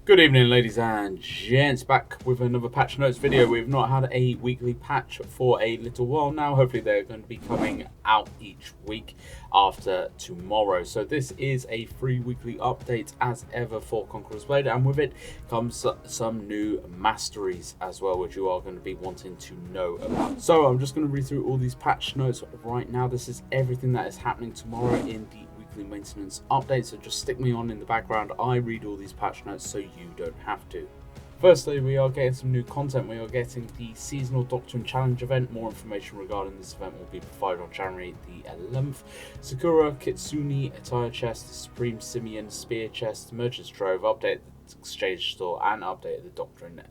Good evening, ladies and gents, back with another patch notes video. We've not had a weekly patch for a little while now. Hopefully they're going to be coming out each week after tomorrow. So this is a free weekly update as ever for Conquerors Blade, and with it comes some new masteries as well, which you are going to be wanting to know about. So I'm just going to read through all these patch notes right now. This is everything that is happening tomorrow in the maintenance update, so just stick me on in the background. I read all these patch notes so you don't have to. Firstly, we are getting some new content. We are getting the seasonal Doctrine Challenge event. More information regarding this event will be provided on January the 11th. Sakura Kitsune attire chest, Supreme Simeon spear chest, Merchant's Trove, update the exchange store, and update the Doctrine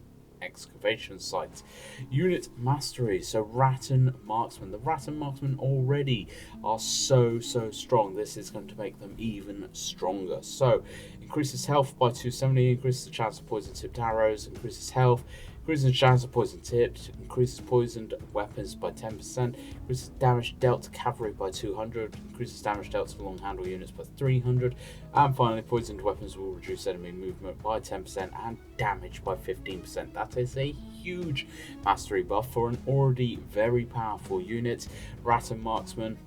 excavation site. Unit mastery, so Rattan Marksman. The Rattan Marksman already are so strong. This is going to make them even stronger. So increases health by 270, increases the chance of poison tipped arrows, increases health, increases the chance of poison tipped, increases poisoned weapons by 10%, increases damage dealt to cavalry by 200, increases damage dealt to long handle units by 300, and finally poisoned weapons will reduce enemy movement by 10% and damage by 15%. That is a huge mastery buff for an already very powerful unit. Rattan Marksman,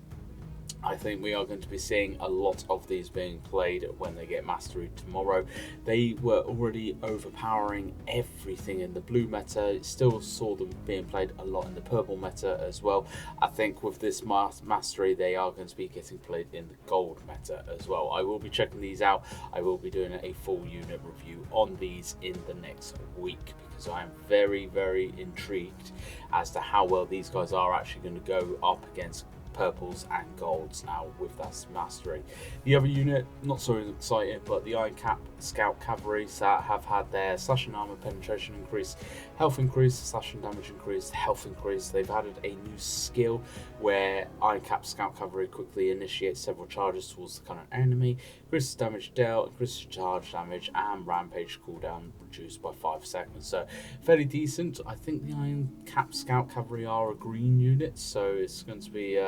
I think we are going to be seeing a lot of these being played when they get mastery tomorrow. They were already overpowering everything in the blue meta. Still saw them being played a lot in the purple meta as well. I think with this mastery they are going to be getting played in the gold meta as well. I will be checking these out. I will be doing a full unit review on these in the next week, because I am very intrigued as to how well these guys are actually going to go up against purples and golds now with that mastery. The other unit, not so exciting, but the Iron Cap Scout Cavalry that have had their slashing armor penetration increase, health increase, slashing damage increase, health increase. They've added a new skill where Iron Cap Scout Cavalry quickly initiates several charges towards the current enemy, increases damage dealt, increases charge damage, and rampage cooldown reduced by 5 seconds. So fairly decent. I think the Iron Cap Scout Cavalry are a green unit, so it's going to be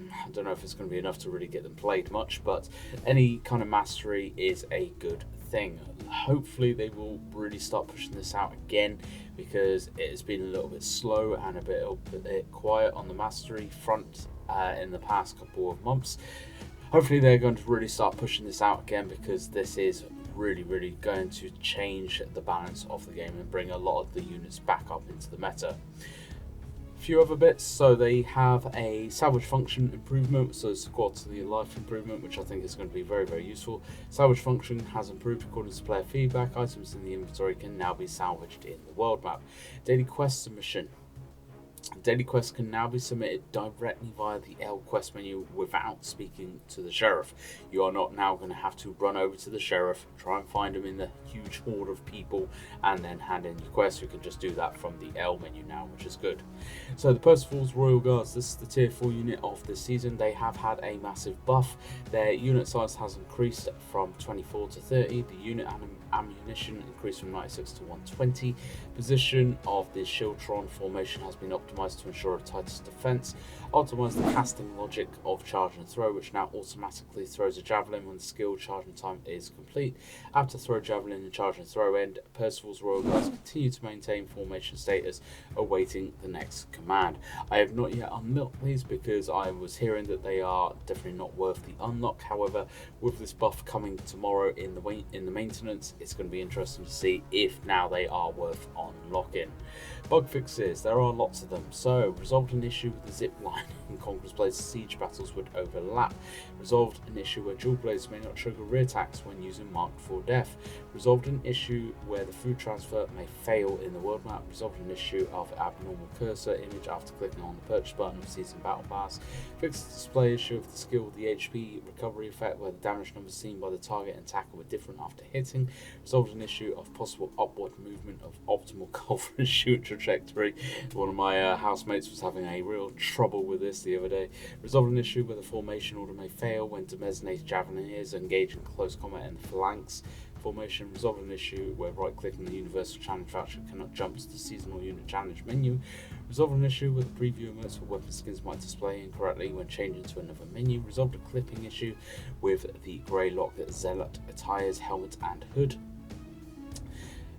I don't know if it's going to be enough to really get them played much, but any kind of mastery is a good thing. Hopefully they will really start pushing this out again, because it has been a little bit slow and a bit quiet on the mastery front in the past couple of months. Hopefully they're going to really start pushing this out again, because this is really going to change the balance of the game and bring a lot of the units back up into the meta. Few other bits, so they have a salvage function improvement, so it's squad to the life improvement, which I think is going to be very useful. Salvage function has improved according to player feedback. Items in the inventory can now be salvaged in the world map. Daily quest submission. Daily quests can now be submitted directly via the L quest menu without speaking to the sheriff. You are not now going to have to run over to the sheriff, try and find him in the huge horde of people, and then hand in your quest. You can just do that from the L menu now, which is good. So the Percival's Royal Guards, this is the tier 4 unit of this season. They have had a massive buff. Their unit size has increased from 24 to 30. The unit ammunition increased from 96 to 120. Position of the Shieldtron formation has been optimized to ensure a tightest defense. Optimize the casting logic of charge and throw, which now automatically throws a javelin when the skill charging time is complete. After throw javelin and charge and throw end, Percival's Royal Guards continue to maintain formation status, awaiting the next command. I have not yet unlocked these because I was hearing that they are definitely not worth the unlock. However, with this buff coming tomorrow in the maintenance, it's going to be interesting to see if now they are worth unlocking. Bug fixes, there are lots of them. So, resolved an issue with the zip line in Conquerors Blade siege battles would overlap. Resolved an issue where dual blades may not trigger rear attacks when using marked for death. Resolved an issue where the food transfer may fail in the world map. Resolved an issue of abnormal cursor image after clicking on the purchase button of Season Battle Pass. Fixed the display issue of the skill with the HP recovery effect where the damage numbers seen by the target and attacker were different after hitting. Resolved an issue of possible upward movement of optimal cover and shoot trajectory. One of my housemates was having a real trouble with this the other day. Resolved an issue where the formation order may fail when designated javelineers engage in close combat in the phalanx formation. Resolved an issue where right-clicking the Universal Challenge voucher cannot jump to the Seasonal Unit Challenge menu. Resolved an issue where the preview alerts for weapon skins might display incorrectly when changing to another menu. Resolved a clipping issue with the Greylock Zealot attires, helmet and hood.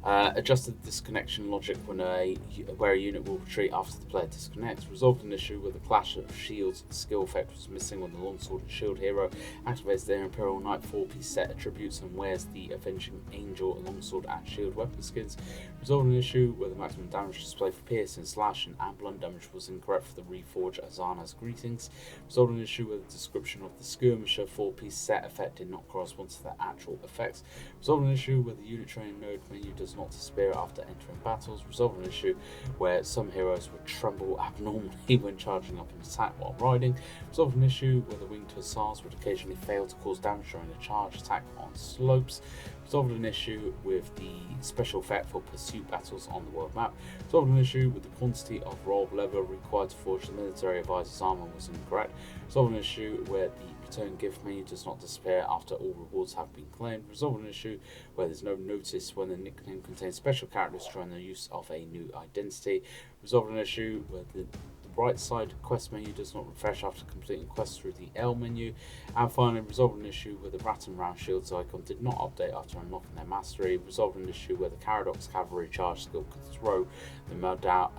Adjusted disconnection logic where a unit will retreat after the player disconnects. Resolved an issue where the Clash of Shields skill effect was missing when the Longsword and Shield hero activates their Imperial Knight 4-piece set attributes and wears the Avenging Angel Longsword and Shield weapon skins. Resolved an issue where the maximum damage display for piercing, slash, and blunt damage was incorrect for the Reforge Azana's Greetings. Resolved an issue where the description of the Skirmisher 4-piece set effect did not correspond to the actual effects. Resolved an issue where the unit training node menu does not disappear after entering battles. Resolved an issue where some heroes would tremble abnormally when charging up an attack while riding. Resolved an issue where the winged hussars would occasionally fail to cause damage during a charge attack on slopes. Resolved an issue with the special effect for pursuit battles on the world map. Resolved an issue with the quantity of raw leather required to forge the military advisor's armor was incorrect. Resolved an issue where the return gift menu does not disappear after all rewards have been claimed. Resolved an issue where there's no notice when the nickname contains special characters during the use of a new identity. Resolved an issue where the right side quest menu does not refresh after completing quests through the L menu. And finally, resolved an issue where the Rat and Round Shields icon did not update after unlocking their mastery. Resolved an issue where the Caradox Cavalry charge skill could throw the Madao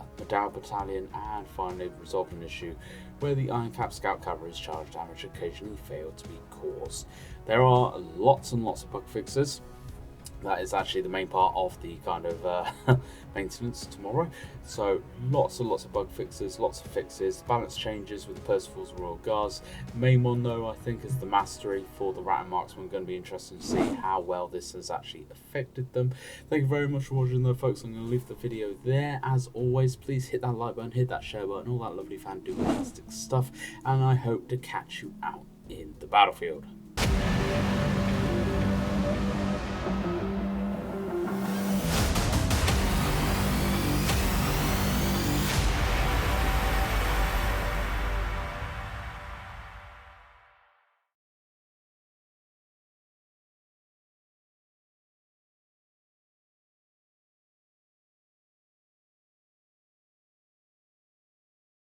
Battalion. And finally, resolved an issue where the Iron Cap Scout Cavalry's charge damage occasionally failed to be caused. There are lots and lots of bug fixes. That is actually the main part of the kind of maintenance tomorrow. So lots and lots of bug fixes, lots of fixes, balance changes with the Percival's Royal Guards. The main one though, I think, is the mastery for the Rat and Marksman. Going to be interesting to see how well this has actually affected them. Thank you very much for watching though, folks. I'm going to leave the video there. As always, please hit that like button, hit that share button, all that lovely fantastic stuff. And I hope to catch you out in the battlefield.